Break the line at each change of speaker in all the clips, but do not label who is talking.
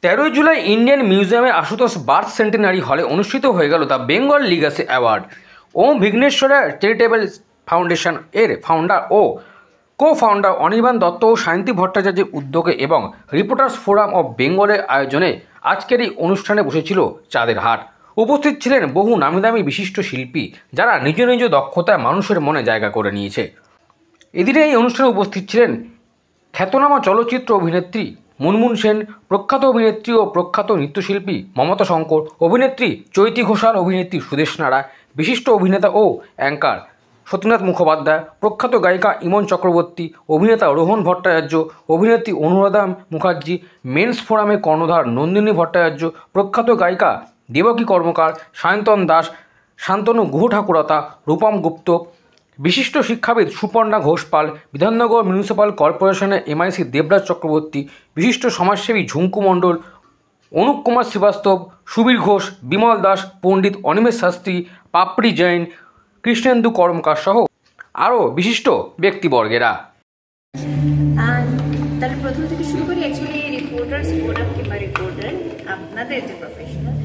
13 July Indian মিউজিয়ামের Ashutosh birth centenary হলে অনুষ্ঠিত হয়ে গেল the Bengal legacy award. Om Vighneshwara charitable foundation এর ফাউন্ডার ও কো-ফাউন্ডার অনির্বাণ দত্ত ও সায়ন্তী ভট্টাচার্যের উদ্যোগে এবং রিপোর্টার্স ফোরাম অফ বেঙ্গলের আয়োজনে আজকের এই অনুষ্ঠানে বসেছিল চাঁদের হাট। উপস্থিত ছিলেন বহু নামিদামি বিশিষ্ট শিল্পী, যারা নিজ নিজ দক্ষতায় মানুষের মনে জায়গা করে নিয়েছে। এদিনে এই অনুষ্ঠানে উপস্থিত ছিলেন খ্যাতনামা চলচ্চিত্র অভিনেত্রী মুনমুন সেন, প্রখ্যাত অভিনেত্রী ও প্রখ্যাত নৃত্যশিল্পী মমতা শঙ্কর, অভিনেত্রী চৈতি ঘোষাল, অভিনেত্রী সুদেষ্ণা রায়, বিশিষ্ট অভিনেতা ও অ্যাঙ্কার সতীনাথ মুখোপাধ্যায়, প্রখ্যাত গায়িকা ইমন চক্রবর্তী, অভিনেতা রোহন ভট্টাচার্য, অভিনেত্রী অনুরাধা মুখার্জি, মেন্স ফোরামের কর্ণধার নন্দিনী ভট্টাচার্য, প্রখ্যাত গায়িকা দেবকী কর্মকার, সায়ন্তন দাস, শান্তনু গুহ ঠাকুরতা, রূপম গুপ্ত, বিশিষ্ট শিক্ষাবিদ সুপর্ণা ঘোষপাল, বিধাননগর মিউনিসিপ্যাল কর্পোরেশনের এমআইসি দেবরাজ চক্রবর্তী, বিশিষ্ট সমাজসেবী ঝুঙ্কু মণ্ডল, অনুপ কুমার শ্রীবাস্তব, সুবীর ঘোষ, বিমল দাস, পণ্ডিত অনিমেষ শাস্ত্রী, পাপড়ি জৈন, কৃষ্ণেন্দু কর্মকার সহ আরও বিশিষ্ট ব্যক্তিবর্গেরা।
তাহলে প্রথম থেকে শুরু করি। অ্যাকচুয়ালি রিপোর্টার্স ফোরাম কিংবা রিপোর্টার আপনাদের যে প্রফেশনাল,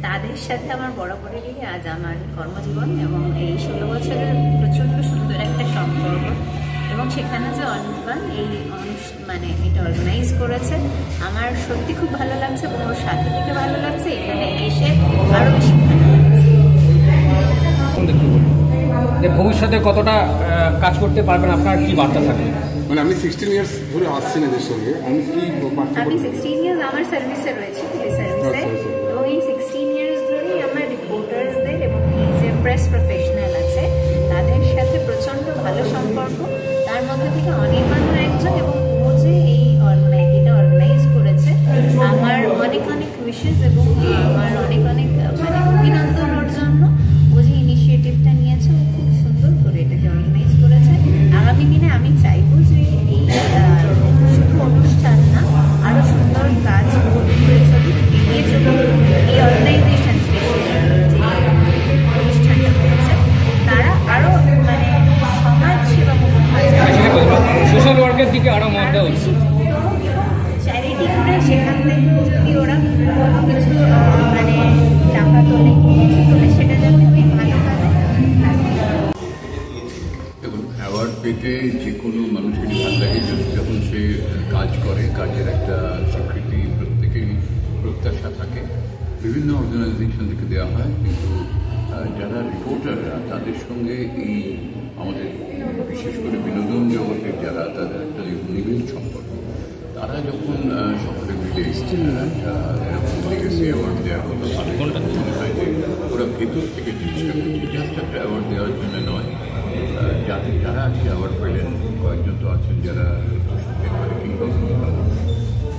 তাদের সাথে আমার বরাবরেরই আজ আমার কর্মজীবন এবং এই 16 বছরের প্রচণ্ড সুন্দর একটা সম্পর্ক। এবং সেখানে যে অনির্বাণ এই মানে এটা অর্গানাইজ করেছে, আমার সত্যি খুব ভালো লাগছে এবং ওর সাথে থেকে ভালো লাগছে। এখানে এসে আরও বেশি ভালো লাগছে।
ভবিষ্যতে কতটা কাজ করতে পারবেন, আপনার কি বার্তা থাকে?
মানে আমি 16 ইয়ার্স ধরে আসছি এদের সঙ্গে, আমি
16 ইয়ার্স আমার সার্ভিসে রয়েছে, পুলিশ সার্ভিসে। এবং এই 16 ইয়ার্স ধরেই আমার রিপোর্টার্সদের এবং এই যে প্রেস প্রফেশনাল আছে তাদের সাথে প্রচণ্ড ভালো সম্পর্ক। তার মধ্যে থেকে অনির্বাণও একজন, এবং ও যে এই এটা অর্গানাইজ করেছে, আমার অনেক অনেক উইশেস এবং আমার অনেক অনেক মানে অভিনন্দন ওর জন্য। ও যে ইনিশিয়েটিভটা নিয়েছে, ও খুব সুন্দর করে এটাকে অর্গানাইজ করেছে। আগামী দিনে আমি চাইবো যে এই শুধু অনুষ্ঠান না, আরও সুন্দর কাজ করে চলুক, এগিয়ে চলুক। এই অর্গানাইজেশন যে অনুষ্ঠানটা হয়েছে, তারা আরও মানে সমাজ সেবামূলক
সোশ্যাল ওয়ার্কের দিকে আরও মত দেওয়া উচিত।
চ্যারিটি করে সেখান থেকে যদি ওরা কোনো কিছু মানে টাকা তোলে, কিছু তোলে, সেটা যাতে ওই ভালো কাজে।
দেখুন, অ্যাওয়ার্ড পেতে যে কোনো মানুষেরই ভালো লাগে যখন সে কাজ করে, কাজের একটা স্বীকৃতি প্রত্যেকেরই প্রত্যাশা থাকে। বিভিন্ন অর্গানাইজেশন থেকে দেওয়া হয়, কিন্তু যারা রিপোর্টাররা তাদের সঙ্গে এই আমাদের বিশেষ করে বিনোদন জগতের যারা, তাদের একটা নিবিড় সম্পর্ক। তারা যখন সকলে মিলে লিগেসি অ্যাওয়ার্ড দেওয়ার কথা মনে হয় যে ওরা ভেতর থেকে জিনিসটা করছে, জাস্ট একটা অ্যাওয়ার্ড দেওয়ার জন্য নয়। যারা আজকে অ্যাওয়ার্ড পেলেন, কয়েকজন তো আছেন যারা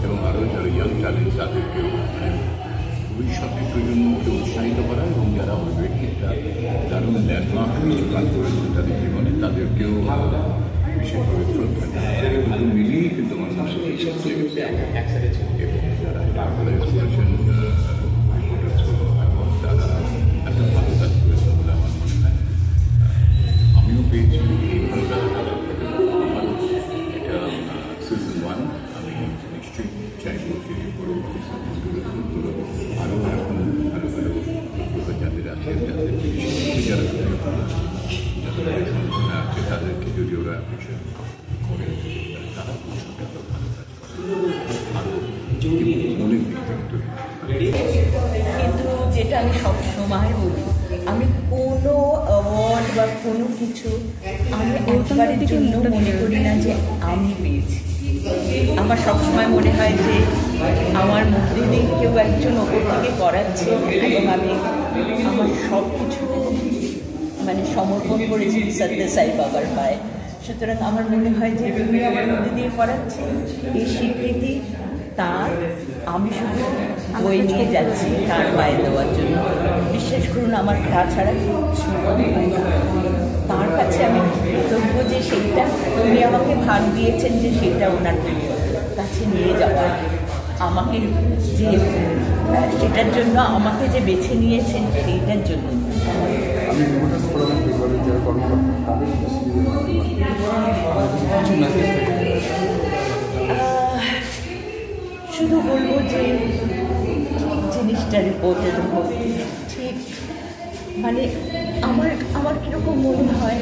এবং আরও যারা ইয়াং ট্যালেন্ট, তাদেরকেও ভবিষ্যতের প্রজন্মকে উৎসাহিত করা, এবং যারা অলরেডি একটা দারুণ ল্যান্ডমার্ক কিছু কাজ করেছেন তাদের জীবনে, তাদেরকেও বিশেষভাবে শ্রদ্ধা দুটো মিলিয়েই কিন্তু আমার মনে হয় এবং যারা অর্গানাইজ করেছেন এবং তারা একটা ভালো কাজ করেছেন বলে আমার মনে হয়। আমিও পেয়েছি এই ভালো কাজটা। আমার এটা সিজন 1। আমি নিশ্চয়ই চাইব যে পরবর্তী সিজনগুলো আরও এরকম ভালো ভালো যাদের আছে, যাদের যারা যাদের সম্ভাবনা আছে, তাদেরকে যদি ওরা অ্যাপ্রিসিয়েট করে, তারা ভবিষ্যতে আরও ভালো কাজ করে, আরও অনেক দিক থেকে।
কিন্তু যেটা আমি সবসময় বলি, আমি কোনো অ্যাওয়ার্ড বা কোনো কিছু আমি একবারের জন্য মনে করি না যে আমি পেয়েছি। আমার সবসময় মনে হয় যে আমার মধ্যে দিয়ে কেউ একজন ওপর থেকে করাচ্ছে, এবং আমি আমার সব কিছু মানে সমর্পণ করেছি সত্য সাই বাবার পায়ে। সুতরাং আমার মনে হয় যে তুমি আমার মধ্যে দিয়ে করাচ্ছে, এই স্বীকৃতি তার আমি শুধু বই নিয়ে যাচ্ছি তার পায়ে দেওয়ার জন্য। বিশ্বাস করুন, আমার তাছাড়া কিছু তার কাছে আমি কৃতজ্ঞ যে সেইটা উনি আমাকে ভাগ দিয়েছেন, যে সেইটা ওনার কাছে নিয়ে যাওয়া, আমাকে যে সেটার জন্য আমাকে যে বেছে নিয়েছেন সেইটার জন্য। শুধু বলবো যে একটা রিপোর্টের ঠিক মানে আমার কীরকম মনে হয়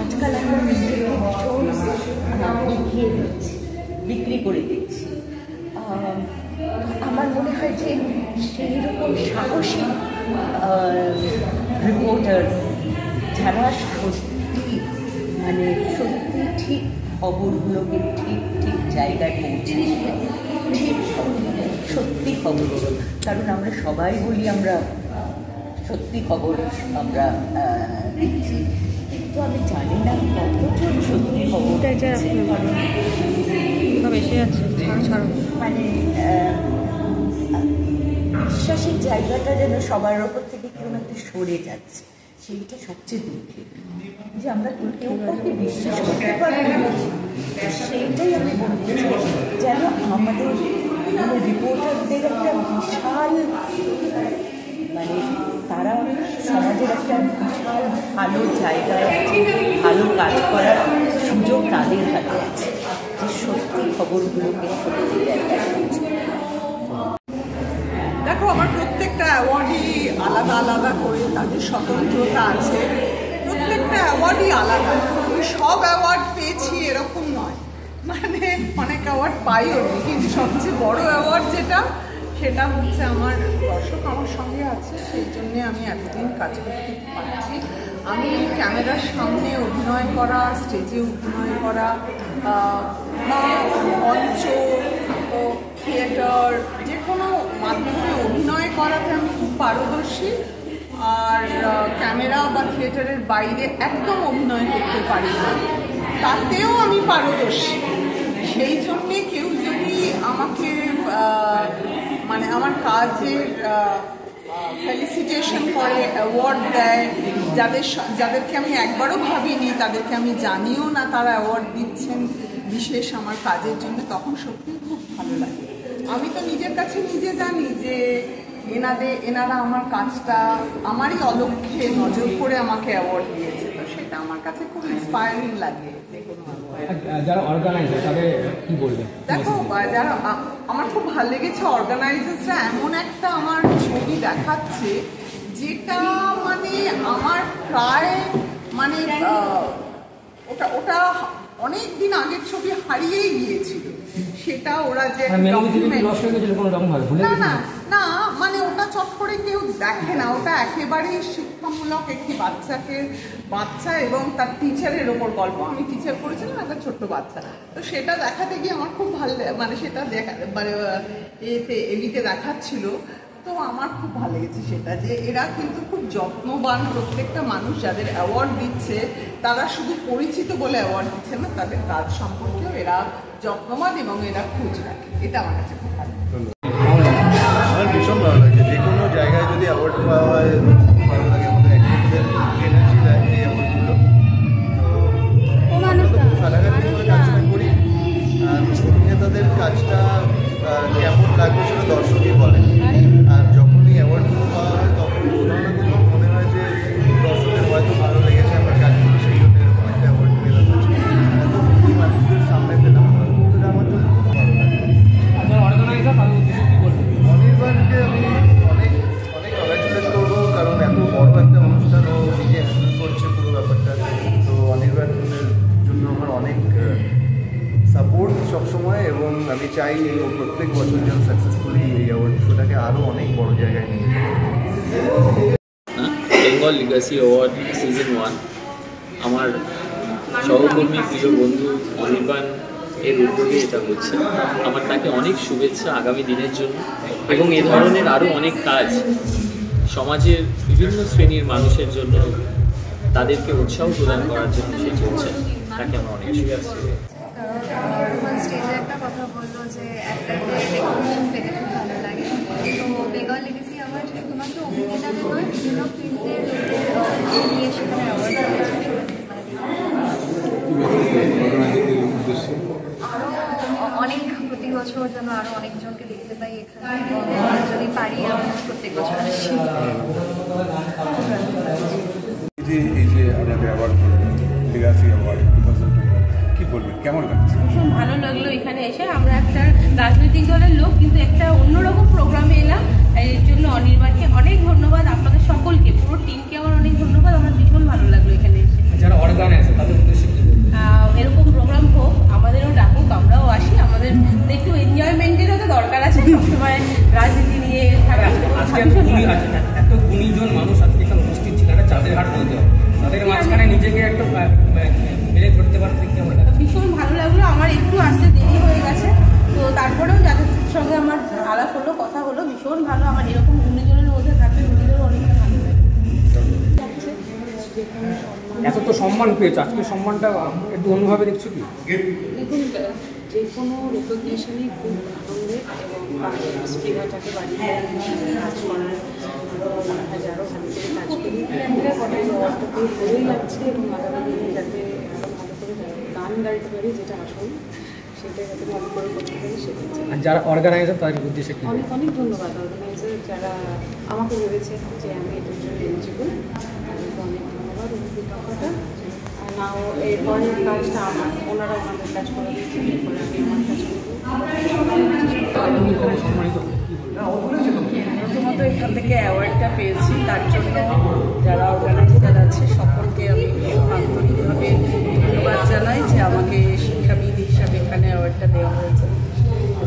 আজকাল আমরা নিজেকে ভীষণ দেখিয়ে দিচ্ছি, বিক্রি করে দিচ্ছি। আমার মনে হয় যে সেই রকম সাহসী রিপোর্টার যারা সত্যি মানে সত্যি ঠিক খবরগুলোকে ঠিক ঠিক জায়গায় পৌঁছে দেয়, ঠিক সত্যি খবরগুলো। কারণ আমরা সবাই বলি আমরা সত্যি খবর আমরা দিচ্ছি, কিন্তু আমি জানি না কতজন সত্যি খবরটা মানে বিশ্বাসের জায়গাটা যেন সবার ওপর থেকে কেউ একটা সরে যাচ্ছে, সেইটা সবচেয়ে দুঃখের যে আমরা কেউ কাউকে বিশ্বাস করতে পারি না। সেইটাই আমি বলতে চাই, যেন আমাদের রিপোর্টারদের একটা বিশাল মানে তারা সমাজের একটা বিশাল ভালো জায়গায় আছে, ভালো কাজ করার সুযোগ তাদের হাতে আছে, যে সত্যি খবরগুলোকে সত্যি জায়গায় পৌঁছে।
দেখো, আমার প্রত্যেকটা অ্যাওয়ার্ডই আলাদা আলাদা করে তাদের স্বতন্ত্রতা আছে, প্রত্যেকটা অ্যাওয়ার্ডই আলাদা। আমি সব অ্যাওয়ার্ড পেয়েছি এরকম নয়, মানে অনেক অ্যাওয়ার্ড পাইও নি, কিন্তু সবচেয়ে বড় অ্যাওয়ার্ড যেটা সেটা হচ্ছে আমার দর্শক আমার সঙ্গে আছে, সেই জন্যে আমি এতদিন কাজ করতে পারছি। আমি ক্যামেরার সামনে অভিনয় করা, স্টেজে অভিনয় করা বা মঞ্চ থিয়েটার যে কোনো মাধ্যমে অভিনয় করাতে আমি খুব পারদর্শী। আর ক্যামেরা বা থিয়েটারের বাইরে একদম অভিনয় করতে পারি না, তাতেও আমি পারদর্শী। সেই জন্যে কেউ যদি আমাকে মানে আমার কাজের ফেলিসিটেশন করে, অ্যাওয়ার্ড দেয়, যাদেরকে আমি একবারও ভাবিনি, তাদেরকে আমি জানিও না তারা অ্যাওয়ার্ড দিচ্ছেন বিশেষ আমার কাজের জন্য, তখন সত্যিই খুব ভালো লাগে। আমি তো নিজের কাছে নিজে জানি যে এনারা আমার কাজটা আমারই অলক্ষ্যে নজর করে আমাকে অ্যাওয়ার্ড দিয়েছে, তো সেটা আমার কাছে খুব ইন্সপায়ারিং লাগে।
যারা অর্গানাইজার তাদের কি বলবেন?
দেখো, যারা আমার খুব ভালো লেগেছে, অর্গানাইজার্সরা এমন একটা আমার ছবি দেখাচ্ছে যেটা মানে আমার প্রায় মানে ওটা অনেক দিন আগের ছবি হারিয়েই গিয়েছিল। সেটা ওরা যে না মানে ওটা চট করে কেউ দেখে না, ওটা একেবারেই শিক্ষামূলক একটি বাচ্চা এবং তার টিচারের ওপর গল্প। আমি টিচার করেছিলাম একটা ছোট্ট বাচ্চা, তো সেটা দেখাতে গিয়ে আমার খুব ভালো মানে সেটা মানে এবিতে দেখাচ্ছিল, তো আমার খুব ভালো লেগেছে সেটা যে এরা কিন্তু খুব যত্নবান। প্রত্যেকটা মানুষ যাদের অ্যাওয়ার্ড দিচ্ছে তারা শুধু পরিচিত বলে অ্যাওয়ার্ড দিচ্ছে না, তাদের কাজ সম্পর্কেও এরা যত্নবান এবং এরা খোঁজ রাখে। এটা আমার কাছে খুব ভালো লাগে।
আমার ভীষণ ভালো লাগে, যে কোনো জায়গায় যদি অ্যাওয়ার্ড পাওয়া হয় ভালো লাগে। আমাদের অ্যাক্টিভদের এনার্জি দেয় এই অ্যাওয়ার্ডগুলো। তো আমরা তো কাছাকাছি করে কাজটা করি, অভিনেতাদের কাজটা কেমন লাগবে সেটা দর্শকই বলে। আর যখনই অ্যাওয়ার্ডগুলো পাওয়া হয় তখন কোথাও না কোথাও মনে হয় যে দর্শকের হয়তো ভালো লেগেছে আমার কাজগুলো, সেই জন্য এরকম একটা অ্যাওয়ার্ড পেলাম। এত মানুষদের সামনে পেলাম, সেটা আমার জন্য খুব ভালো লাগে। অনির্বাণকে আমি অনেক কংগ্রাচুলেট করবো, কারণ এত বড় একটা অনুষ্ঠান ও নিজে হ্যান্ডেল করছে পুরো ব্যাপারটা। তো অনির্বাণের জন্য আমার অনেক সাপোর্ট সবসময়, এবং আমি চাই ও প্রত্যেক বছর যেন সাকসেসফুলি এই অ্যাওয়ার্ড শোটাকে আরও অনেক বড় জায়গায় নিয়ে যায়।
বেঙ্গল লিগাসি অ্যাওয়ার্ড সিজন 1 আমার সহকর্মী প্রিয় বন্ধু অনির্বাণ এর উদ্যোগে এটা হচ্ছে। আমার তাকে অনেক শুভেচ্ছা আগামী দিনের জন্য, এবং এ ধরনের আরও অনেক কাজ সমাজের বিভিন্ন শ্রেণীর মানুষের জন্য তাদেরকে উৎসাহ প্রদান করার জন্য সে চলছে। তাকে আমার অনেক শুভেচ্ছা।
রোমান স্টেজে একটা কথা বললো যে একটা রেকগনিশন পেতে খুব ভালো লাগে। তো বেঙ্গল লিগেসি অ্যাওয়ার্ড শুধুমাত্র অভিনেতাদের নয়, বিভিন্ন ফিল্ডের লোকদের নিয়ে সেখানে অ্যাওয়ার্ড রয়েছে। আরও অনেক প্রতি বছর যেন আরও অনেকজনকে দেখতে পাই এখানে, যদি পারি আমি প্রত্যেক বছর আসি।
এই যে আপনাদের অ্যাওয়ার্ড লিগাসি অ্যাওয়ার্ড 2020 কি বলবেন, কেমন লাগছে?
ভীষণ ভালো লাগলো এখানে এসে। আমরা একটা রাজনৈতিক দলের লোক, কিন্তু একটা অন্যরকম প্রোগ্রামে এলাম, এর জন্য
সবসময় রাজনীতি নিয়ে থাকা
আজকে এত গুণীজন মানুষ আজকে এখানে উপস্থিত ছিল, একটা চাঁদের হাট বলতে হবে, তাদের মাঝখানে নিজেকে একটা মেলে ধরতে পারতে কেমন লাগে?
ভীষণ ভালো লাগলো। আমার একটু আসতে দেরি হয়ে গেছে, তো তারপরেও যাদের সঙ্গে আমার আলাপ হলো, কথা হলো, ভীষণ ভালো। আমার এরকম গুণীজনের মধ্যে থাকলে গুণীজনও অনেকটা ভালো লাগে।
এত তো সম্মান পেয়েছে, আজকে সম্মানটা একটু অন্যভাবে দেখছো কি?
দেখুন, যে কোনো রেকগনিশনই খুব আনন্দের এবং স্পৃহাটাকে বাড়িয়ে কাজ করার হাজারো ভালো করে কাজ করি। অর্থটা খুব ভালোই লাগছে এবং আগামী দিনে যাতে ভালো করে গান গাইতে পারি, যেটা আসল, সেটা যাতে ভালো করে করতে পারি সেটা।
আর যারা অর্গানাইজার তাদের উদ্দেশ্যে কি?
অনেক অনেক ধন্যবাদ অর্গানাইজার যারা আমাকে ভেবেছে যে আমি এটার জন্য এলিজিবল। তাদেরকে অনেক ধন্যবাদ এবং কৃতজ্ঞতা। নাও এরপরের কাজটা আমার, ওনারা ওনাদের কাজ করে দিচ্ছেন, এরপরে আমি আমার কাজ করবো।
প্রথমত এখান থেকে অ্যাওয়ার্ডটা পেয়েছি, তার জন্য যারা অর্গানাইজার আছে সকলকে আমি আন্তরিকভাবে ধন্যবাদ জানাই যে আমাকে শিক্ষাবিদ হিসাবে এখানে অ্যাওয়ার্ডটা দেওয়া হয়েছে।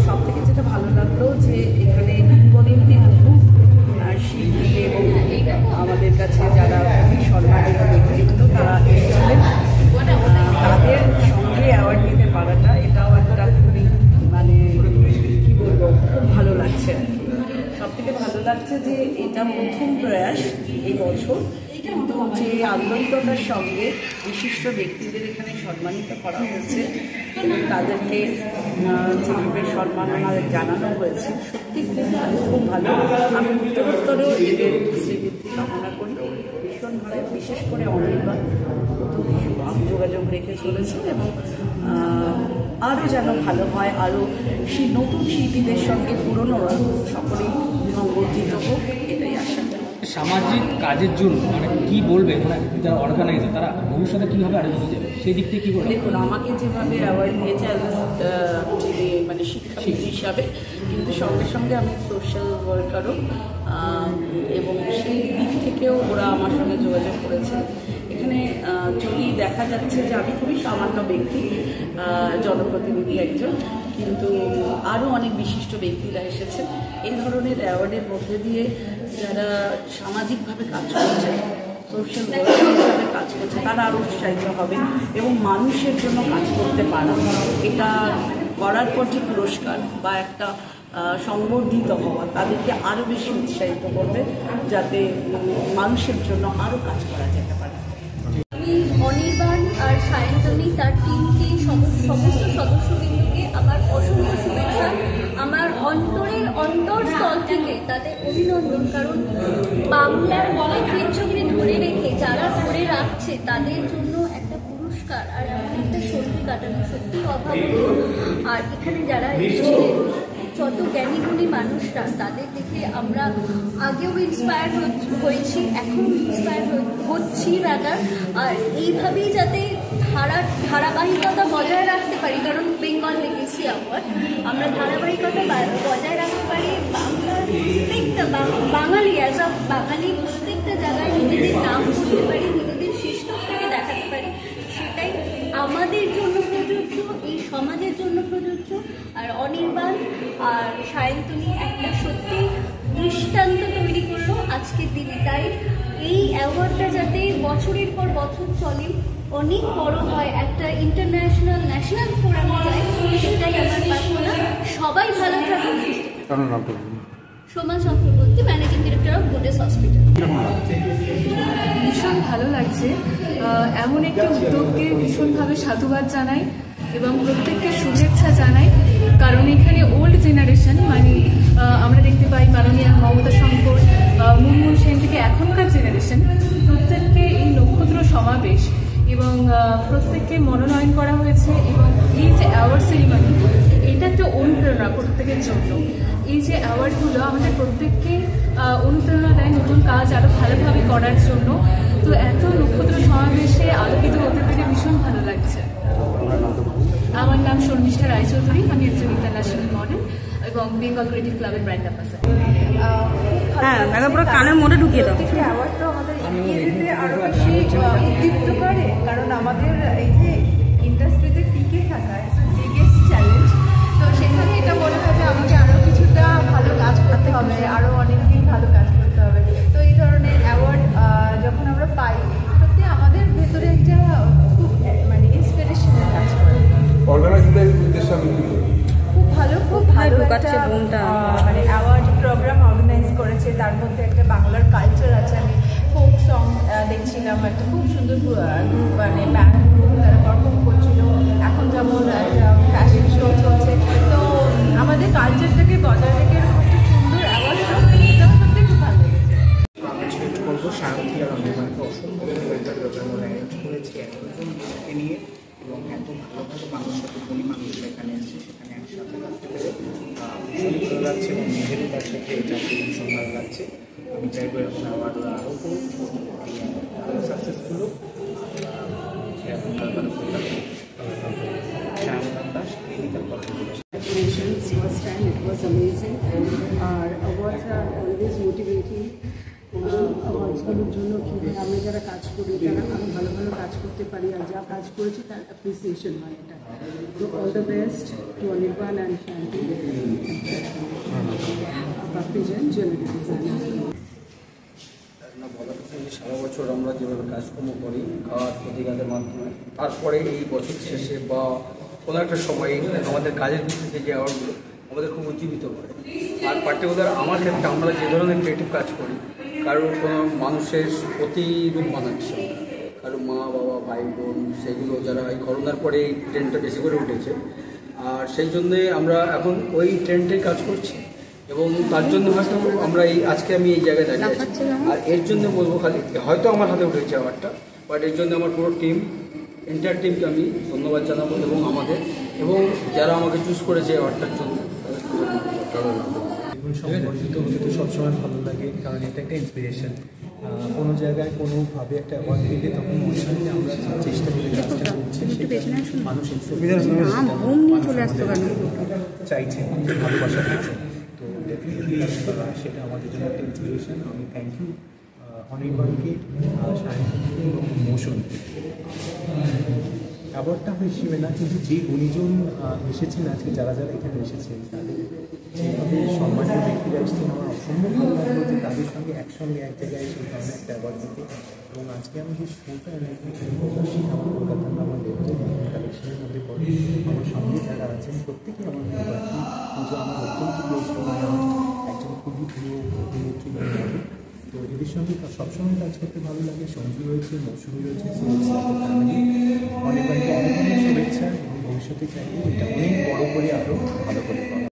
সব থেকে যেটা ভালো লাগলো যে এখানে কিংবদন্তি বহু শিল্পী এবং আমাদের কাছে যারা সম্মানিত ব্যক্তিত্ব তারা এসেছিলেন, তাদের সঙ্গে অ্যাওয়ার্ড দিতে পারাটা এটাও একটা খুবই মানে কী বলবো, খুব ভালো লাগছে। সব থেকে ভালো লাগছে যে এটা প্রথম প্রয়াস এই বছর, কিন্তু যে আন্তরিকতার সঙ্গে বিশিষ্ট ব্যক্তিদের এখানে সম্মানিত করা হয়েছে এবং তাদেরকে যেভাবে সম্মাননা জানানো হয়েছে, সত্যি খুব ভালো, খুব ভালো। আমি উত্তরোত্তরেও এদের শ্রীবৃদ্ধি কামনা করি ভীষণভাবে। বিশেষ করে অনির্বাণ যোগাযোগ রেখে চলেছে এবং আরও যেন ভালো হয়, আরও সেই নতুন শিল্পীদের সঙ্গে পুরনোরা সকলেই সংগঠিত হোক, এটাই আশা করি।
সামাজিক কাজের জন্য মানে কি বলবে, মানে যারা অর্গানাইজার তারা ভবিষ্যতে কীভাবে আরও এগিয়ে যাবে সেই দিক থেকে কী বলবে?
দেখুন, আমাকে যেভাবে অ্যাওয়ার্ড দিয়েছে মানে শিক্ষাবিদ হিসাবে, কিন্তু সঙ্গে সঙ্গে আমি সোশ্যাল ওয়ার্কারও, এবং সেই দিক থেকেও ওরা আমার সঙ্গে যোগাযোগ করেছে। এখানে যদি দেখা যাচ্ছে যে আমি খুবই সামান্য ব্যক্তি, জনপ্রতিনিধি একজন, কিন্তু আরও অনেক বিশিষ্ট ব্যক্তিরা এসেছে। এই ধরনের অ্যাওয়ার্ডের মধ্যে দিয়ে যারা সামাজিকভাবে কাজ করছে, সোশ্যাল ওয়ার্কার হিসাবে কাজ করছে, তারা আরও উৎসাহিত হবে এবং মানুষের জন্য কাজ করতে পারা, এটা করার পর যে পুরস্কার বা একটা সংবর্ধিত হওয়া, তাদেরকে আরও বেশি উৎসাহিত করবে যাতে মানুষের জন্য আরও কাজ করা যেতে পারে।
আমি অনির্বাণ আর সায়ন্তনী তার টিমকে সমস্ত সদস্যবৃন্দকে আমার অসংখ্য শুভেচ্ছা, আমার অন্তরের অন্তরস্থল থেকে তাদের অভিনন্দন। কারণ বাংলার ঐতিহ্যকে ধরে রেখে যারা ধরে রাখছে তাদের জন্য একটা পুরস্কার আর এমন একটা শক্তি কাটানো সত্যি অভাবনীয়। আর এখানে যারা এসেছিলেন যত জ্ঞানীগুণী মানুষরা, তাদের দেখে আমরা আগেও ইন্সপায়ার হয়েছি, এখন ইন্সপায়ার হচ্ছি রাদার। আর এইভাবেই যাতে ধারাবাহিকতা বজায় রাখতে পারি, কারণ বেঙ্গল লেগেসি অ্যাওয়ার্ড, আমরা ধারাবাহিকতা বজায় রাখতে পারি। বাংলার প্রত্যেকটা বাঙালি অ্যাজ আ বাঙালি প্রত্যেকটা জায়গায় নিজেদের নাম করতে পারি, নিজেদের শ্রেষ্ঠত্বকে দেখাতে পারি, সেটাই আমাদের জন্য প্রযোজ্য, এই সমাজের জন্য প্রযোজ্য। আর অনির্বাণ আর সায়ন্তনী একটা সত্যি দৃষ্টান্ত তৈরি করলো আজকের দিনে। তাই এই অ্যাওয়ার্ডটা যাতে বছরের পর বছর চলে, অনেক বড় হয়, একটা ইন্টারন্যাশনাল ন্যাশনাল ফোরামে যায়, সেটাই আমার প্রার্থনা। সবাই ভালো থাকুন, সুস্থ থাকুন। Soma Chakraborty, managing director of Goddess hospital.
ভীষণ ভালো লাগছে, এমন একটি উদ্যোগকে ভীষণভাবে সাধুবাদ জানাই এবং প্রত্যেককে শুভেচ্ছা জানাই। কারণ এখানে ওল্ড জেনারেশন, মানে আমরা দেখতে পাই মাননীয় মমতা শঙ্কর, মুনমুন সেন থেকে এখনকার জেনারেশন, প্রত্যেককে এই নক্ষত্র সমাবেশ এবং প্রত্যেককে মনোনয়ন করা হয়েছে। এবং এই যে অ্যাওয়ার্ড সেরিমনি, এটা একটা অনুপ্রেরণা প্রত্যেকের জন্য। এই যে অ্যাওয়ার্ডগুলো আমাদের প্রত্যেককে অনুপ্রেরণা দেয় নতুন কাজ আরও ভালোভাবে করার জন্য। তো এত নক্ষত্র সমাবেশে আলোকিত হতে পেরে ভীষণ ভালো লাগছে। আমার নাম শর্মিষ্ঠা রায়চৌধুরী, আমি একজন ইন্টারন্যাশনাল মডেল এবং বেঙ্গল ক্রিয়েটিভ ক্লাবের ব্র্যান্ড অ্যাম্বাসাডর।
হ্যাঁ, পুরো কানের মধ্যে ঢুকিয়ে দাও।
অ্যাওয়ার্ডটা আমাদের এগিয়ে যেতে আরও বেশি উদ্দীপ্ত করে, কারণ আমাদের এই যে ইন্ডাস্ট্রিতে টিকে থাকা ইটস দ্য বিগেস্ট চ্যালেঞ্জ। তো সেখানে এটা মনে হয় যে আমাকে আরও কিছুটা ভালো
তার মধ্যে একটা বাংলার কালচার আছে। আমি ফোক সং দেখছিলাম, একটা খুব সুন্দর মানে ব্যান্ড গ্রুপ তারা পারফর্ম করছিল। এখন যেমন ফ্যাশন শো চলছে, তো আমাদের কালচারটাকে বজায় রেখে এরকম একটা সুন্দর অ্যাওয়ার্ড শো, এটা সত্যি খুব ভালো লেগেছে।
কংগ্রেচুলেট করবো সায়ন্তী আর অনির্বাণকে, অসম্ভব একটা প্রোগ্রাম অ্যারেঞ্জ করেছি একজন মানুষকে নিয়ে, এবং এত ভালো ভালো মানুষ, এতগুলি মানুষ এখানে এসেছে, সেখানে একসাথে থাকতে পেরে ভীষণ ভালো লাগছে, এবং নিজেরও তার সাথে এটা ভীষণ ভালো লাগছে। আমি চাইবো এরকম অ্যাওয়ার্ড আরও করুক, আরও সাকসেসফুল হোক, এরকম ভালো ভালো programme. Shyamkanta Das, clinical college.
First time it was amazing, and our awards are always motivating. আওয়াজগুলোর জন্য কীভাবে আমরা যারা কাজ করি তারা আরও ভালো ভালো কাজ করতে পারি, আর যা কাজ করেছি তার অ্যাপ্রিসিয়েশন হয় এটা। তো all the best to Anirban and শান্তি, বাপ্পিজন জুয়েলারি ডিজাইনার।
বলা হচ্ছে যে সারা বছর আমরা যেভাবে কাজকর্ম করি কাজ প্রতিকাদের মাধ্যমে, তারপরে এই বছর শেষে বা কোনো একটা সময় আমাদের কাজের ভিত্তিতে যে অ্যাওয়ার্ডগুলো আমাদের খুব উজ্জীবিত করে। আর পার্টিকুলার আমার ক্ষেত্রে আমরা যে ধরনের ক্রিয়েটিভ কাজ করি, কারোর কোনো মানুষের প্রতিরূপ বানাচ্ছি, কারো মা বাবা ভাই বোন, সেগুলো যারা এই করোনার পরে এই ট্রেন্ডটা বেশি করে উঠেছে, আর সেই জন্যে আমরা এখন ওই ট্রেন্ডেই কাজ করছি, এবং তার জন্য হয়তো আমরা আজকে আমি এই জায়গায় দাঁড়িয়ে আছি। আর এর জন্য বলবো খালি হয়তো আমার হাতে উঠেছে অ্যাওয়ার্ডটা, বাট এর জন্য আমার পুরো টিম, এন্টার টিমকে আমি ধন্যবাদ জানাবো, এবং আমাদের এবং যারা আমাকে চুজ করেছে অ্যাওয়ার্ডটার জন্য
জীবন সম্পর্কিত হতে তো সবসময় ভালো লাগে, কারণ এটা একটা ইন্সপিরেশন। কোনো জায়গায় কোনোভাবে একটা অ্যাওয়ার্ড পেলে তখন মনে হয় যে আমরা চেষ্টা করে কাজটা করছি, মানুষ চাইছে, ভালোবাসা দিচ্ছে, তো ডেফিনেটলি সেটা আমাদের জন্য একটা ইন্সপিরেশন। আমি থ্যাংক ইউ অনির্বাণকে, সায়ন্তী এবং মৌসুমীকে। অ্যাওয়ার্ডটা হিসেবে না, কিন্তু যে গুণীজন এসেছেন আজকে, যারা যারা এখানে এসেছেন, তাদের যেভাবে সম্মানীয় ব্যক্তিরা এসেছেন, আমার অসম্ভব ভালো লাগলো যে তাদের সঙ্গে একসঙ্গে এক জায়গায় সেই ধরনের একটা অ্যাওয়ার্ড দিতে। এবং আজকে আমি যে শোটা করছি, আমার কলকাতার আমার লেভেল কালেকশনের মধ্যে পড়ে, আমার সঙ্গে যারা আছেন প্রত্যেকেই আমার বাকি পুজো আমার অত্যন্ত প্রিয়, একজন খুবই প্রিয় অভিনেত্রী বাঙালি। তো এদের সঙ্গে সবসময় কাজ করতে ভালো লাগে। সঞ্জু রয়েছে, মৌসুমী রয়েছে, অনেকবারকে অনেক অনেক শুভেচ্ছা, এবং ভবিষ্যতে চাইলে এটা অনেক বড় করে আরও